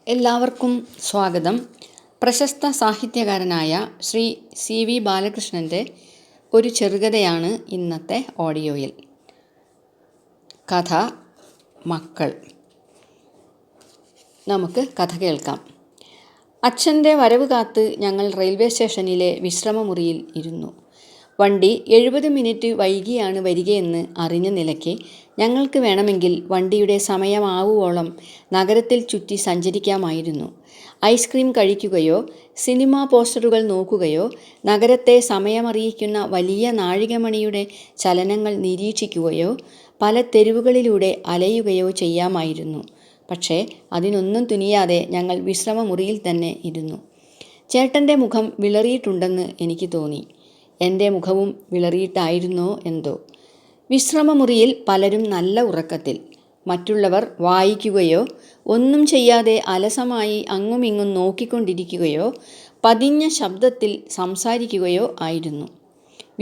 എല്ലാവർക്കും സ്വാഗതം. പ്രശസ്ത സാഹിത്യകാരനായ ശ്രീ CV ബാലകൃഷ്ണൻ്റെ ഒരു ചെറുകഥയാണ് ഇന്നത്തെ ഓഡിയോയിൽ. കഥ മക്കൾ. നമുക്ക് കഥ കേൾക്കാം. അച്ഛൻ്റെ വരവ് കാത്ത് ഞങ്ങൾ റെയിൽവേ സ്റ്റേഷനിലെ വിശ്രമമുറിയിൽ ഇരുന്നു. വണ്ടി 70 മിനിറ്റ് വൈകിയാണ് വരികയെന്ന് അറിഞ്ഞ നിലയ്ക്ക് ഞങ്ങൾക്ക് വേണമെങ്കിൽ വണ്ടിയുടെ സമയമാവുവോളം നഗരത്തിൽ ചുറ്റി സഞ്ചരിക്കാമായിരുന്നു. ഐസ്ക്രീം കഴിക്കുകയോ സിനിമാ പോസ്റ്ററുകൾ നോക്കുകയോ നഗരത്തെ സമയമറിയിക്കുന്ന വലിയ നാഴികമണിയുടെ ചലനങ്ങൾ നിരീക്ഷിക്കുകയോ പല തെരുവുകളിലൂടെ അലയുകയോ ചെയ്യാമായിരുന്നു. പക്ഷേ അതിനൊന്നും തുനിയാതെ ഞങ്ങൾ വിശ്രമമുറിയിൽ തന്നെ ഇരുന്നു. ചേട്ടൻ്റെ മുഖം വിളറിയിട്ടുണ്ടെന്ന് എനിക്ക് തോന്നി. എൻ്റെ മുഖവും വിളറിയിട്ടായിരുന്നോ എന്തോ. വിശ്രമമുറിയിൽ പലരും നല്ല ഉറക്കത്തിൽ, മറ്റുള്ളവർ വായിക്കുകയോ ഒന്നും ചെയ്യാതെ അലസമായി അങ്ങുമിങ്ങും നോക്കിക്കൊണ്ടിരിക്കുകയോ പതിഞ്ഞ ശബ്ദത്തിൽ സംസാരിക്കുകയോ ആയിരുന്നു.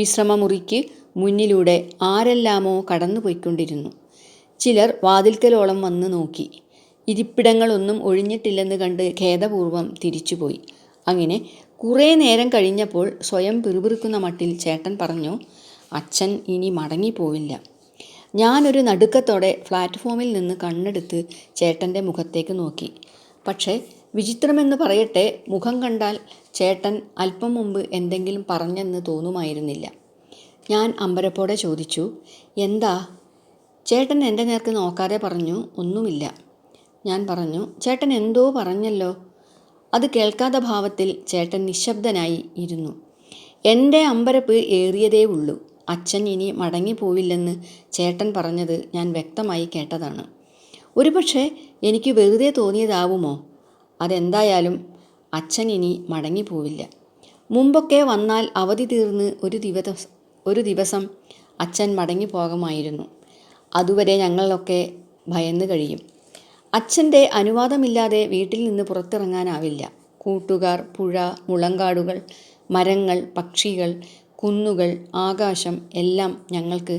വിശ്രമമുറിക്ക് മുന്നിലൂടെ ആരെല്ലാമോ കടന്നുപോയിക്കൊണ്ടിരുന്നു. ചിലർ വാതിൽക്കലോളം വന്ന് നോക്കി. ഇരിപ്പിടങ്ങളൊന്നും ഒഴിഞ്ഞിട്ടില്ലെന്ന് കണ്ട് ഖേദപൂർവ്വം തിരിച്ചുപോയി. അങ്ങനെ കുറേ നേരം കഴിഞ്ഞപ്പോൾ സ്വയം പിറുപിറുക്കുന്ന മട്ടിൽ ചേട്ടൻ പറഞ്ഞു, അച്ഛൻ ഇനി മടങ്ങിപ്പോവില്ല. ഞാനൊരു നടുക്കത്തോടെ പ്ലാറ്റ്ഫോമിൽ നിന്ന് കണ്ണെടുത്ത് ചേട്ടൻ്റെ മുഖത്തേക്ക് നോക്കി. പക്ഷേ വിചിത്രമെന്ന് പറയട്ടെ, മുഖം കണ്ടാൽ ചേട്ടൻ അല്പം മുമ്പ് എന്തെങ്കിലും പറഞ്ഞെന്ന് തോന്നുമായിരുന്നില്ല. ഞാൻ അമ്പരപ്പോടെ ചോദിച്ചു, എന്താ? ചേട്ടൻ എൻ്റെ നേർക്ക് നോക്കാതെ പറഞ്ഞു, ഒന്നുമില്ല. ഞാൻ പറഞ്ഞു, ചേട്ടൻ എന്തോ പറഞ്ഞല്ലോ. അത് കേൾക്കാത്ത ഭാവത്തിൽ ചേട്ടൻ നിശബ്ദനായി ഇരുന്നു. എൻ്റെ അമ്പരപ്പ് ഏറിയതേ ഉള്ളൂ. അച്ഛൻ ഇനി മടങ്ങിപ്പോവില്ലെന്ന് ചേട്ടൻ പറഞ്ഞത് ഞാൻ വ്യക്തമായി കേട്ടതാണ്. ഒരുപക്ഷെ എനിക്ക് വെറുതെ തോന്നിയതാവുമോ? അതെന്തായാലും അച്ഛൻ ഇനി മടങ്ങിപ്പോവില്ല. മുമ്പൊക്കെ വന്നാൽ അവധി തീർന്ന് ഒരു ദിവസം അച്ഛൻ മടങ്ങിപ്പോകുമായിരുന്നു. അതുവരെ ഞങ്ങളൊക്കെ ഭയന്ന് കഴിയും. അച്ഛൻ്റെ അനുവാദമില്ലാതെ വീട്ടിൽ നിന്ന് പുറത്തിറങ്ങാനാവില്ല. കൂട്ടുകാർ, പുഴ, മുളങ്കാടുകൾ, മരങ്ങൾ, പക്ഷികൾ, കുന്നുകൾ, ആകാശം എല്ലാം ഞങ്ങൾക്ക്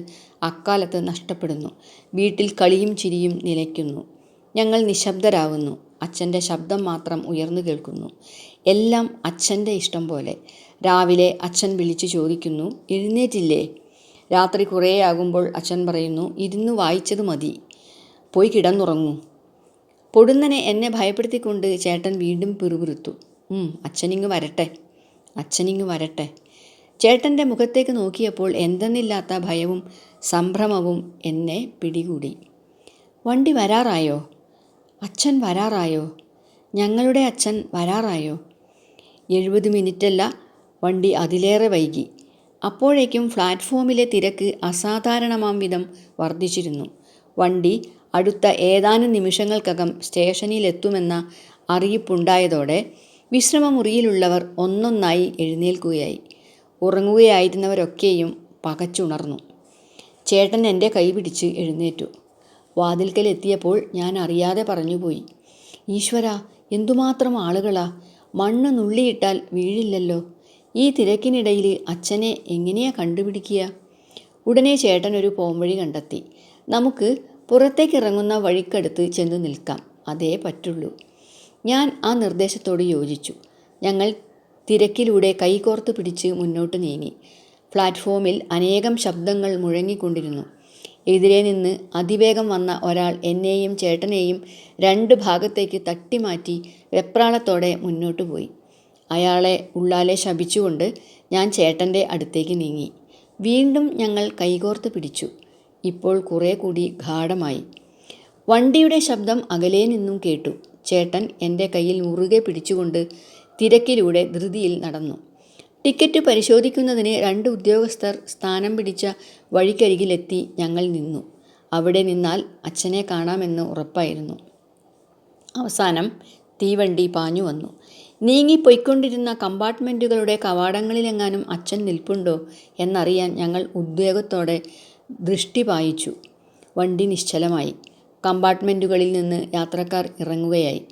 അക്കാലത്ത് നഷ്ടപ്പെടുന്നു. വീട്ടിൽ കളിയും ചിരിയും നിലയ്ക്കുന്നു. ഞങ്ങൾ നിശബ്ദരാകുന്നു. അച്ഛൻ്റെ ശബ്ദം മാത്രം ഉയർന്നു കേൾക്കുന്നു. എല്ലാം അച്ഛൻ്റെ ഇഷ്ടം പോലെ. രാവിലെ അച്ഛൻ വിളിച്ചു ചോദിക്കുന്നു, എഴുന്നേറ്റില്ലേ? രാത്രി കുറേ ആകുമ്പോൾ അച്ഛൻ പറയുന്നു, ഇരുന്ന് വായിച്ചത് മതി, പോയി കിടന്നുറങ്ങൂ. പൊടുന്നനെ എന്നെ ഭയപ്പെടുത്തിക്കൊണ്ട് ചേട്ടൻ വീണ്ടും പിറുപിറുത്തു, അച്ഛനിങ്ങ് വരട്ടെ, അച്ഛനിങ്ങ് വരട്ടെ. ചേട്ടൻ്റെ മുഖത്തേക്ക് നോക്കിയപ്പോൾ എന്തെന്നില്ലാത്ത ഭയവും സംഭ്രമവും എന്നെ പിടികൂടി. വണ്ടി വരാറായോ? അച്ഛൻ വരാറായോ? ഞങ്ങളുടെ അച്ഛൻ വരാറായോ? 70 മിനിറ്റല്ല, വണ്ടി അതിലേറെ വൈകി. അപ്പോഴേക്കും പ്ലാറ്റ്ഫോമിലെ തിരക്ക് അസാധാരണമാം വിധം വർദ്ധിച്ചിരുന്നു. വണ്ടി അടുത്ത ഏതാനും നിമിഷങ്ങൾക്കകം സ്റ്റേഷനിലെത്തുമെന്ന അറിയിപ്പുണ്ടായതോടെ വിശ്രമമുറിയിലുള്ളവർ ഒന്നൊന്നായി എഴുന്നേൽക്കുകയായി. ഉറങ്ങുകയായിരുന്നവരൊക്കെയും പകച്ചുണർന്നു. ചേട്ടൻ എൻ്റെ കൈ പിടിച്ച് എഴുന്നേറ്റു. വാതിൽക്കലെത്തിയപ്പോൾ ഞാൻ അറിയാതെ പറഞ്ഞുപോയി, ഈശ്വരാ, എന്തുമാത്രം ആളുകളാ! മണ്ണ് നുള്ളിയിട്ടാൽ വീഴില്ലല്ലോ. ഈ തിരക്കിനിടയിൽ അച്ഛനെ എങ്ങനെയാ കണ്ടുപിടിക്കുക? ഉടനെ ചേട്ടൻ ഒരു പോംവഴി കണ്ടെത്തി. നമുക്ക് പുറത്തേക്കിറങ്ങുന്ന വഴിക്കടുത്ത് ചെന്ന് നിൽക്കാം, അതേ പറ്റുള്ളൂ. ഞാൻ ആ നിർദ്ദേശത്തോട് യോജിച്ചു. ഞങ്ങൾ തിരക്കിലൂടെ കൈകോർത്ത് പിടിച്ച് മുന്നോട്ട് നീങ്ങി. പ്ലാറ്റ്ഫോമിൽ അനേകം ശബ്ദങ്ങൾ മുഴങ്ങിക്കൊണ്ടിരുന്നു. എതിരെ നിന്ന് അതിവേഗം വന്ന ഒരാൾ എന്നെയും ചേട്ടനെയും 2 ഭാഗത്തേക്ക് തട്ടിമാറ്റി വെപ്രാളത്തോടെ മുന്നോട്ട് പോയി. അയാളെ ഉള്ളാലെ ശപിച്ചുകൊണ്ട് ഞാൻ ചേട്ടൻ്റെ അടുത്തേക്ക് നീങ്ങി. വീണ്ടും ഞങ്ങൾ കൈകോർത്ത് പിടിച്ചു. ഇപ്പോൾ കുറേ കൂടി ഗാഢമായി. വണ്ടിയുടെ ശബ്ദം അകലെ നിന്നും കേട്ടു. ചേട്ടൻ എൻ്റെ കയ്യിൽ മുറുകെ പിടിച്ചുകൊണ്ട് തിരക്കിലൂടെ ധൃതിയിൽ നടന്നു. ടിക്കറ്റ് പരിശോധിക്കുന്നതിന് 2 ഉദ്യോഗസ്ഥർ സ്ഥാനം പിടിച്ച വഴിക്കരികിലെത്തി ഞങ്ങൾ നിന്നു. അവിടെ നിന്നാൽ അച്ഛനെ കാണാമെന്ന് ഉറപ്പായിരുന്നു. അവസാനം തീവണ്ടി പാഞ്ഞു വന്നു. നീങ്ങിപ്പോയിക്കൊണ്ടിരുന്ന കമ്പാർട്ട്മെൻറ്റുകളുടെ കവാടങ്ങളിലെങ്ങാനും അച്ഛൻ നിൽപ്പുണ്ടോ എന്നറിയാൻ ഞങ്ങൾ ഉദ്വേഗത്തോടെ ദൃഷ്ടി പായിച്ചു. വണ്ടി നിശ്ചലമായി. കമ്പാർട്ട്മെൻറ്റുകളിൽ നിന്ന് യാത്രക്കാർ ഇറങ്ങുകയായി.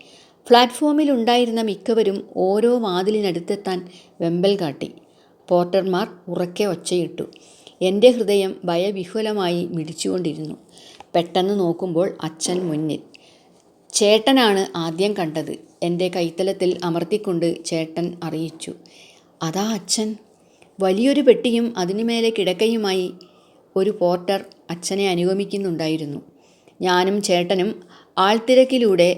പ്ലാറ്റ്ഫോമിലുണ്ടായിരുന്ന മിക്കവരും ഓരോ വാതിലിനടുത്തെത്താൻ വെമ്പൽ കാട്ടി. പോർട്ടർമാർ ഉറക്കെ ഒച്ചയിട്ടു. എൻ്റെ ഹൃദയം ഭയവിഹ്വലമായി മിടിച്ചുകൊണ്ടിരുന്നു. പെട്ടെന്ന് നോക്കുമ്പോൾ അച്ഛൻ മുന്നിൽ. ചേട്ടനാണ് ആദ്യം കണ്ടത്. എൻ്റെ കൈത്തലത്തിൽ അമർത്തിക്കൊണ്ട് ചേട്ടൻ അറിയിച്ചു. അതാ അച്ഛൻ. വലിയൊരു പെട്ടിയും അതിനുമേലെ കിടക്കയുമായി ഒരു പോർട്ടർ അച്ഛനെ അനുഗമിക്കുന്നുണ്ടായിരുന്നു. ഞാനും ചേട്ടനും ആൾത്തിരക്കിലൂടെ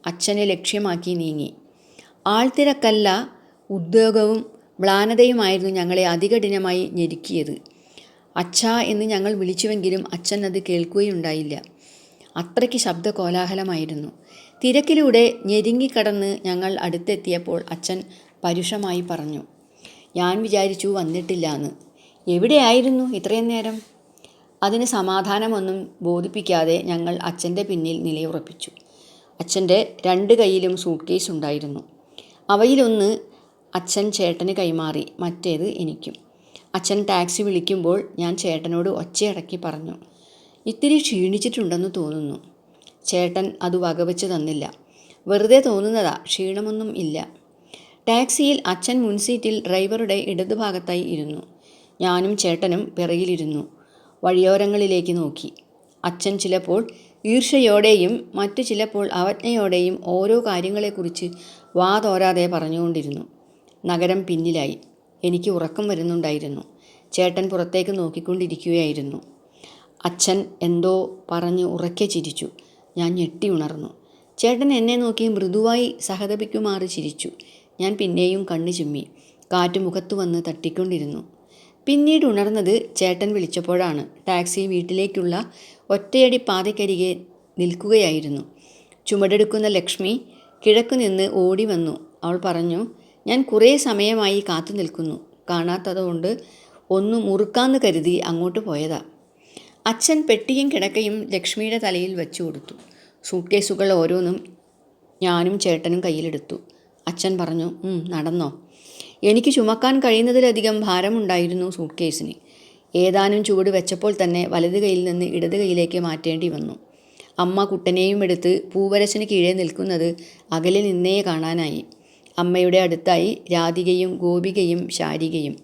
അച്ഛനെ ലക്ഷ്യമാക്കി നീങ്ങി. ആൾത്തിരക്കല്ല, ഉദ്യോഗവും മ്ലാനതയുമായിരുന്നു ഞങ്ങളെ അതികഠിനമായി ഞെരുക്കിയത്. അച്ഛാ എന്ന് ഞങ്ങൾ വിളിച്ചുവെങ്കിലും അച്ഛൻ അത് കേൾക്കുകയുണ്ടായില്ല. അത്രയ്ക്ക് ശബ്ദ കോലാഹലമായിരുന്നു. തിരക്കിലൂടെ ഞെരുങ്ങിക്കടന്ന് ഞങ്ങൾ അടുത്തെത്തിയപ്പോൾ അച്ഛൻ പരുഷമായി പറഞ്ഞു. ഞാൻ വിചാരിച്ചു വന്നിട്ടില്ലാന്ന്. എവിടെയായിരുന്നു ഇത്രയും നേരം? അതിന് സമാധാനമൊന്നും ബോധിപ്പിക്കാതെ ഞങ്ങൾ അച്ഛൻ്റെ പിന്നിൽ നിലയുറപ്പിച്ചു. അച്ഛൻ്റെ 2 കൈയിലും സൂട്ട് കേസ് ഉണ്ടായിരുന്നു. അവയിലൊന്ന് അച്ഛൻ ചേട്ടന് കൈമാറി, മറ്റേത് എനിക്കും. അച്ഛൻ ടാക്സി വിളിക്കുമ്പോൾ ഞാൻ ചേട്ടനോട് ഒച്ചയടക്കി പറഞ്ഞു, ഇത്തിരി ക്ഷീണിച്ചിട്ടുണ്ടെന്ന് തോന്നുന്നു. ചേട്ടൻ അത് വകവെച്ച് തന്നില്ല. വെറുതെ തോന്നുന്നതാ, ക്ഷീണമൊന്നും ഇല്ല. ടാക്സിയിൽ അച്ഛൻ മുൻസീറ്റിൽ ഡ്രൈവറുടെ ഇടതുഭാഗത്തായി ഇരുന്നു. ഞാനും ചേട്ടനും പിറകിലിരുന്നു. വഴിയോരങ്ങളിലേക്ക് നോക്കി. അച്ഛൻ ചിലപ്പോൾ ഈർഷ്യയോടെയും മറ്റു ചിലപ്പോൾ അവജ്ഞയോടെയും ഓരോ കാര്യങ്ങളെക്കുറിച്ച് വാതോരാതെ പറഞ്ഞുകൊണ്ടിരുന്നു. നഗരം പിന്നിലായി. എനിക്ക് ഉറക്കം വരുന്നുണ്ടായിരുന്നു. ചേട്ടൻ പുറത്തേക്ക് നോക്കിക്കൊണ്ടിരിക്കുകയായിരുന്നു. അച്ഛൻ എന്തോ പറഞ്ഞ് ഉറക്കെ ചിരിച്ചു. ഞാൻ ഞെട്ടി ഉണർന്നു. ചേട്ടൻ എന്നെ നോക്കി മൃദുവായി സഹതപിക്കുമാറ് ചിരിച്ചു. ഞാൻ പിന്നെയും കണ്ണു ചിമ്മി. കാറ്റ് മുഖത്തു വന്ന് തട്ടിക്കൊണ്ടിരുന്നു. പിന്നീട് ഉണർന്നത് ചേട്ടൻ വിളിച്ചപ്പോഴാണ്. ടാക്സി വീട്ടിലേക്കുള്ള ഒറ്റയടി പാതയ്ക്കരികെ നിൽക്കുകയായിരുന്നു. ചുമടെടുക്കുന്ന ലക്ഷ്മി കിഴക്കുനിന്ന് ഓടി വന്നു. അവൾ പറഞ്ഞു, ഞാൻ കുറേ സമയമായി കാത്തു നിൽക്കുന്നു. കാണാത്തതുകൊണ്ട് ഒന്ന് മുറുക്കാന്ന് കരുതി അങ്ങോട്ട് പോയതാ. അച്ഛൻ പെട്ടിയും കിടക്കയും ലക്ഷ്മിയുടെ തലയിൽ വെച്ചു കൊടുത്തു. സൂട്ട് കേസുകൾ ഓരോന്നും ഞാനും ചേട്ടനും കയ്യിലെടുത്തു. അച്ഛൻ പറഞ്ഞു, നടന്നോ. എനിക്ക് ചുമക്കാൻ കഴിയുന്നതിലധികം ഭാരമുണ്ടായിരുന്നു സൂട്ട് കേസിന്. ഏതാനും ചുവട് വെച്ചപ്പോൾ തന്നെ വലത് കൈയിൽ നിന്ന് ഇടത് കൈയിലേക്ക് മാറ്റേണ്ടി വന്നു. അമ്മ കുട്ടനെയും എടുത്ത് പൂവരശന് കീഴെ നിൽക്കുന്നത് അകലെ നിന്നേ കാണാനായി. അമ്മയുടെ അടുത്തായി രാധികയും ഗോപികയും ശാരികയും.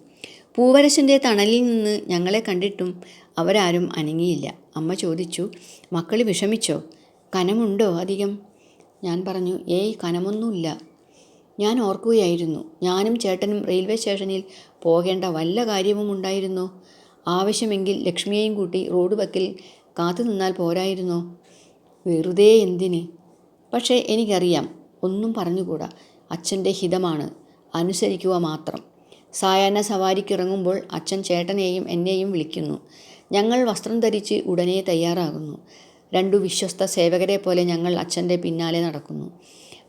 പൂവരശൻ്റെ തണലിൽ നിന്ന് ഞങ്ങളെ കണ്ടിട്ടും അവരാരും അനങ്ങിയില്ല. അമ്മ ചോദിച്ചു, മക്കൾ വിഷമിച്ചോ? കനമുണ്ടോ അധികം? ഞാൻ പറഞ്ഞു, ഏയ് കനമൊന്നുമില്ല. ഞാൻ ഓർക്കുകയായിരുന്നു, ഞാനും ചേട്ടനും റെയിൽവേ സ്റ്റേഷനിൽ പോകേണ്ട വല്ല കാര്യവും ഉണ്ടായിരുന്നോ? ആവശ്യമെങ്കിൽ ലക്ഷ്മിയെയും കൂട്ടി റോഡ് വക്കിൽ കാത്തു നിന്നാൽ പോരായിരുന്നോ? വെറുതെ എന്തിന്? പക്ഷേ എനിക്കറിയാം, ഒന്നും പറഞ്ഞുകൂടാ. അച്ഛൻ്റെ ഹിതമാണ്, അനുസരിക്കുക മാത്രം. സായാഹ്ന സവാരിക്കിറങ്ങുമ്പോൾ അച്ഛൻ ചേട്ടനെയും എന്നെയും വിളിക്കുന്നു. ഞങ്ങൾ വസ്ത്രം ധരിച്ച് ഉടനെ തയ്യാറാകുന്നു. 2 വിശ്വസ്ത സേവകരെ പോലെ ഞങ്ങൾ അച്ഛൻ്റെ പിന്നാലെ നടക്കുന്നു.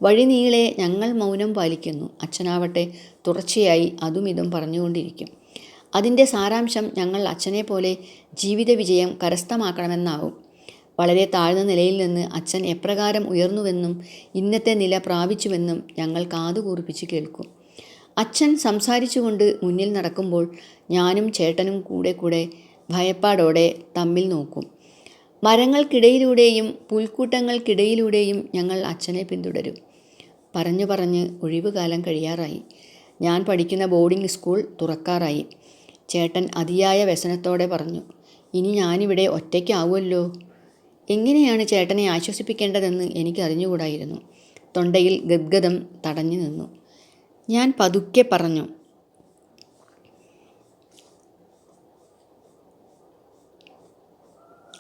വഴി നീളെ ഞങ്ങൾ മൗനം പാലിക്കുന്നു. അച്ഛനാവട്ടെ തുടർച്ചയായി അതും ഇതും പറഞ്ഞുകൊണ്ടിരിക്കും. അതിൻ്റെ സാരാംശം ഞങ്ങൾ അച്ഛനെ പോലെ ജീവിത വിജയം കരസ്ഥമാക്കണമെന്നാവും. വളരെ താഴ്ന്ന നിലയിൽ നിന്ന് അച്ഛൻ എപ്രകാരം ഉയർന്നുവെന്നും ഇന്നത്തെ നില പ്രാപിച്ചുവെന്നും ഞങ്ങൾ കാതുകൂർപ്പിച്ച് കേൾക്കും. അച്ഛൻ സംസാരിച്ചുകൊണ്ട് മുന്നിൽ നടക്കുമ്പോൾ ഞാനും ചേട്ടനും കൂടെ ഭയപ്പാടോടെ തമ്മിൽ നോക്കും. മരങ്ങൾക്കിടയിലൂടെയും പുൽക്കൂട്ടങ്ങൾക്കിടയിലൂടെയും ഞങ്ങൾ അച്ഛനെ പിന്തുടരും. പറഞ്ഞ് ഒഴിവുകാലം കഴിയാറായി. ഞാൻ പഠിക്കുന്ന ബോർഡിംഗ് സ്കൂൾ തുറക്കാറായി. ചേട്ടൻ അതിയായ വ്യസനത്തോടെ പറഞ്ഞു, ഇനി ഞാനിവിടെ ഒറ്റയ്ക്കാവുമല്ലോ. എങ്ങനെയാണ് ചേട്ടനെ ആശ്വസിപ്പിക്കേണ്ടതെന്ന് എനിക്കറിഞ്ഞുകൂടായിരുന്നു. തൊണ്ടയിൽ ഗദ്ഗതം തടഞ്ഞു നിന്നു. ഞാൻ പതുക്കെ പറഞ്ഞു,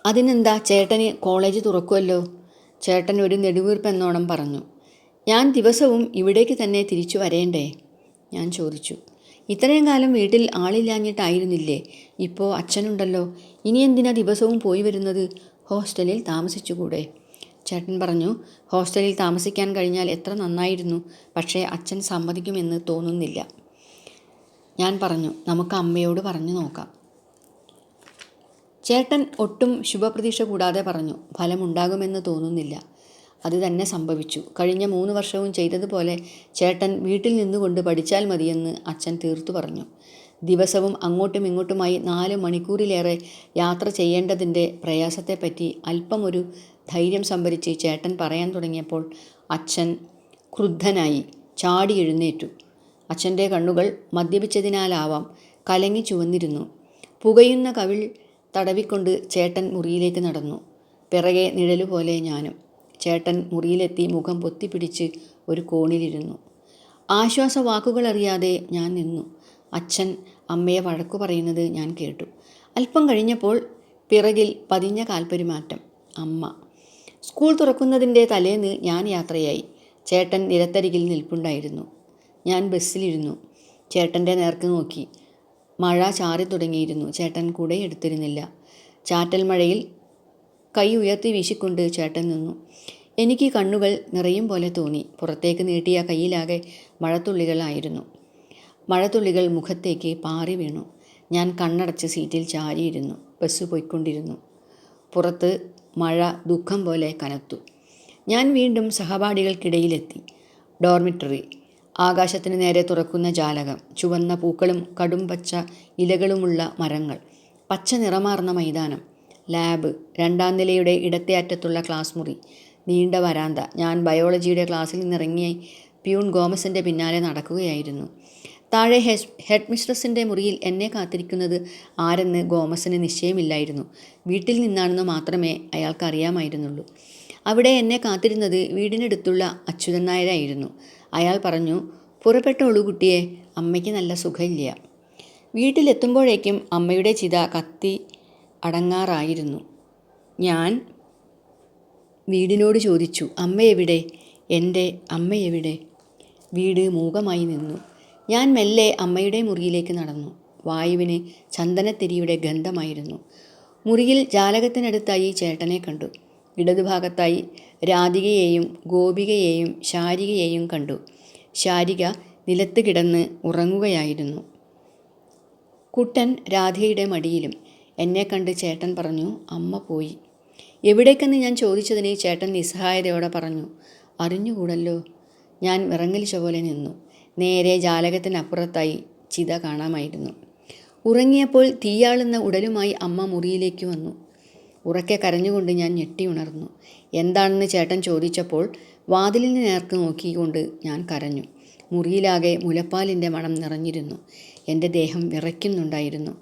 അതിനെന്താ, ചേട്ടന് കോളേജ് തുറക്കുമല്ലോ. ചേട്ടൻ ഒരു നെടുവീർപ്പെന്നോണം പറഞ്ഞു. ഞാൻ ദിവസവും ഇവിടേക്ക് തന്നെ തിരിച്ചു വരേണ്ടേ? ഞാൻ ചോദിച്ചു. ഇത്രയും കാലം വീട്ടിൽ ആളില്ലാഞ്ഞിട്ടായിരുന്നില്ലേ? ഇപ്പോൾ അച്ഛനുണ്ടല്ലോ, ഇനി എന്തിനാ ദിവസവും പോയി വരുന്നത്? ഹോസ്റ്റലിൽ താമസിച്ചുകൂടെ? ചേട്ടൻ പറഞ്ഞു, ഹോസ്റ്റലിൽ താമസിക്കാൻ കഴിഞ്ഞാൽ എത്ര നന്നായിരുന്നു. പക്ഷേ അച്ഛൻ സമ്മതിക്കുമെന്ന് തോന്നുന്നില്ല. ഞാൻ പറഞ്ഞു, നമുക്ക് അമ്മയോട് പറഞ്ഞു നോക്കാം. ചേട്ടൻ ഒട്ടും ശുഭപ്രതീക്ഷ കൂടാതെ പറഞ്ഞു, ഫലമുണ്ടാകുമെന്ന് തോന്നുന്നില്ല. അത് തന്നെ സംഭവിച്ചു. കഴിഞ്ഞ 3 വർഷവും ചെയ്തതുപോലെ ചേട്ടൻ വീട്ടിൽ നിന്നുകൊണ്ട് പഠിച്ചാൽ മതിയെന്ന് അച്ഛൻ തീർത്തു പറഞ്ഞു. ദിവസവും അങ്ങോട്ടും ഇങ്ങോട്ടുമായി 4 മണിക്കൂറിലേറെ യാത്ര ചെയ്യേണ്ടതിൻ്റെ പ്രയാസത്തെപ്പറ്റി അല്പം ഒരു ധൈര്യം സംഭരിച്ച് ചേട്ടൻ പറയാൻ തുടങ്ങിയപ്പോൾ അച്ഛൻ ക്രുദ്ധനായി ചാടി എഴുന്നേറ്റു. അച്ഛൻ്റെ കണ്ണുകൾ മദ്യപിച്ചതിനാലാവാം കലങ്ങി ചുവന്നിരുന്നു. പുകയുന്ന കവിൾ തടവിക്കൊണ്ട് ചേട്ടൻ മുറിയിലേക്ക് നടന്നു. പിറകെ നിഴലുപോലെ ഞാനും. ചേട്ടൻ മുറിയിലെത്തി മുഖം പൊത്തിപ്പിടിച്ച് ഒരു കോണിലിരുന്നു. ആശ്വാസവാക്കുകളറിയാതെ ഞാൻ നിന്നു. അച്ഛൻ അമ്മയെ വഴക്കു പറയുന്നത് ഞാൻ കേട്ടു. അല്പം കഴിഞ്ഞപ്പോൾ പിറകിൽ പതിഞ്ഞ കാൽപ്പെരുമാറ്റം. അമ്മ. സ്കൂൾ തുറക്കുന്നതിൻ്റെ തലേന്ന് ഞാൻ യാത്രയായി. ചേട്ടൻ നിരത്തരികിൽ നിൽപ്പുണ്ടായിരുന്നു. ഞാൻ ബസ്സിലിരുന്നു. ചേട്ടൻ്റെ നേർക്ക് നോക്കി. മഴ ചാറി തുടങ്ങിയിരുന്നു. ചേട്ടൻ കുടയെടുത്തിരുന്നില്ല. ചാറ്റൽ മഴയിൽ കൈ ഉയർത്തി വീശിക്കൊണ്ട് ചേട്ടൻ നിന്നു. എനിക്ക് കണ്ണുകൾ നിറയും പോലെ തോന്നി. പുറത്തേക്ക് നീട്ടിയ കയ്യിലാകെ മഴത്തുള്ളികളായിരുന്നു. മഴത്തുള്ളികൾ മുഖത്തേക്ക് പാറി വീണു. ഞാൻ കണ്ണടച്ച് സീറ്റിൽ ചാരിയിരുന്നു. ബസ് പോയിക്കൊണ്ടിരുന്നു. പുറത്ത് മഴ ദുഃഖം പോലെ കനത്തു. ഞാൻ വീണ്ടും സഹപാഠികൾക്കിടയിലെത്തി. ഡോർമിറ്ററി. ആകാശത്തിന് നേരെ തുറക്കുന്ന ജാലകം. ചുവന്ന പൂക്കളും കടും പച്ച ഇലകളുമുള്ള മരങ്ങൾ. പച്ച നിറമാർന്ന മൈതാനം. ലാബ്. 2ാം നിലയുടെ ഇടത്തെ അറ്റത്തുള്ള ക്ലാസ് മുറി. നീണ്ട വരാന്ത. ഞാൻ ബയോളജിയുടെ ക്ലാസ്സിൽ നിന്നിറങ്ങി പ്യൂൺ ഗോമസിൻ്റെ പിന്നാലെ നടക്കുകയായിരുന്നു. താഴെ ഹെഡ് മിസ്ട്രസിൻ്റെ മുറിയിൽ എന്നെ കാത്തിരിക്കുന്നത് ആരെന്ന് ഗോമസിന് നിശ്ചയമില്ലായിരുന്നു. വീട്ടിൽ നിന്നാണെന്ന് മാത്രമേ അയാൾക്ക് അറിയാമായിരുന്നുള്ളൂ. അവിടെ എന്നെ കാത്തിരുന്നത് വീടിനടുത്തുള്ള അച്യുതൻ നായരായിരുന്നു. അയാൾ പറഞ്ഞു, പുറപ്പെട്ടോളൂ കുട്ടിയെ, അമ്മയ്ക്ക് നല്ല സുഖമില്ല. വീട്ടിലെത്തുമ്പോഴേക്കും അമ്മയുടെ ചിത കത്തി അടങ്ങാറായിരുന്നു. ഞാൻ വീടിനോട് ചോദിച്ചു, അമ്മയെവിടെ? എൻ്റെ അമ്മയെവിടെ? വീട് മൂകമായി നിന്നു. ഞാൻ മെല്ലെ അമ്മയുടെ മുറിയിലേക്ക് നടന്നു. വായുവിന് ചന്ദനത്തിരിയുടെ ഗന്ധമായിരുന്നു. മുറിയിൽ ജാലകത്തിനടുത്തായി ചേട്ടനെ കണ്ടു. ഇടതുഭാഗത്തായി രാധികയെയും ഗോപികയെയും ശാരികയെയും കണ്ടു. ശാരിക നിലത്ത് കിടന്ന് ഉറങ്ങുകയായിരുന്നു. കുട്ടൻ രാധികയുടെ മടിയിലും. എന്നെ കണ്ട് ചേട്ടൻ പറഞ്ഞു, അമ്മ പോയി. എവിടേക്കെന്ന് ഞാൻ ചോദിച്ചതിന് ചേട്ടൻ നിസ്സഹായതയോടെ പറഞ്ഞു, അറിഞ്ഞുകൂടല്ലോ. ഞാൻ വിറങ്ങലിച്ച പോലെ നിന്നു. നേരെ ജാലകത്തിനപ്പുറത്തായി ചിത കാണാമായിരുന്നു. ഉറങ്ങിയപ്പോൾ തീയാളുന്ന ഉടലുമായി അമ്മ മുറിയിലേക്ക് വന്നു. ഉറക്കെ കരഞ്ഞുകൊണ്ട് ഞാൻ ഞെട്ടിയുണർന്നു. എന്താണെന്ന് ചേട്ടൻ ചോദിച്ചപ്പോൾ വാതിലിന് നേർക്ക് നോക്കിക്കൊണ്ട് ഞാൻ കരഞ്ഞു. മുറിയിലാകെ മുലപ്പാലിൻ്റെ മണം നിറഞ്ഞിരുന്നു. എൻ്റെ ദേഹം വിറയ്ക്കുന്നുണ്ടായിരുന്നു.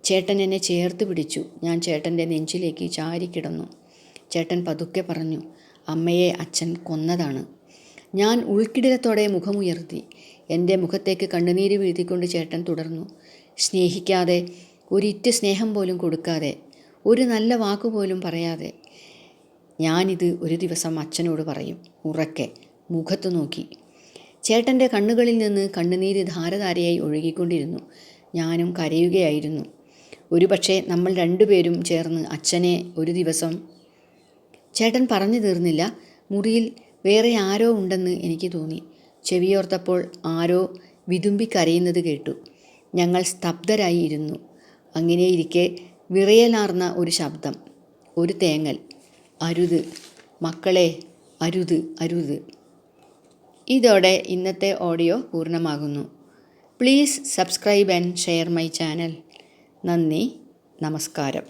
ചേട്ടൻ എന്നെ ചേർത്ത് പിടിച്ചു. ഞാൻ ചേട്ടൻ്റെ നെഞ്ചിലേക്ക് ചാരിക്കിടന്നു. ചേട്ടൻ പതുക്കെ പറഞ്ഞു, അമ്മയെ അച്ഛൻ കൊന്നതാണ്. ഞാൻ ഉൾക്കിടിലത്തോടെ മുഖമുയർത്തി. എൻ്റെ മുഖത്തേക്ക് കണ്ണുനീര് വീഴ്ത്തിക്കൊണ്ട് ചേട്ടൻ തുടർന്നു, സ്നേഹിക്കാതെ, ഒരിറ്റ് സ്നേഹം പോലും കൊടുക്കാതെ, ഒരു നല്ല വാക്കുപോലും പറയാതെ. ഞാനിത് ഒരു ദിവസം അച്ഛനോട് പറയും. ഉറക്കെ മുഖത്ത് നോക്കി. ചേട്ടൻ്റെ കണ്ണുകളിൽ നിന്ന് കണ്ണുനീര് ധാരധാരയായി ഒഴുകിക്കൊണ്ടിരുന്നു. ഞാനും കരയുകയായിരുന്നു. ഒരുപക്ഷെ നമ്മൾ രണ്ടുപേരും ചേർന്ന് അച്ഛനെ ഒരു ദിവസം. ചേട്ടൻ പറഞ്ഞു തീർന്നില്ല. മുറിയിൽ വേറെ ആരോ ഉണ്ടെന്ന് എനിക്ക് തോന്നി. ചെവിയോർത്തപ്പോൾ ആരോ വിതുമ്പിക്കരയുന്നത് കേട്ടു. ഞങ്ങൾ സ്തബ്ധരായി ഇരുന്നു. അങ്ങനെയിരിക്കെ വിറയലാർന്ന ഒരു ശബ്ദം, ഒരു തേങ്ങൽ. അരുത് മക്കളെ, അരുത്, അരുത്. ഇതോടെ ഇന്നത്തെ ഓഡിയോ പൂർണ്ണമാകുന്നു. Please subscribe and share my channel. നന്ദി, നമസ്കാരം.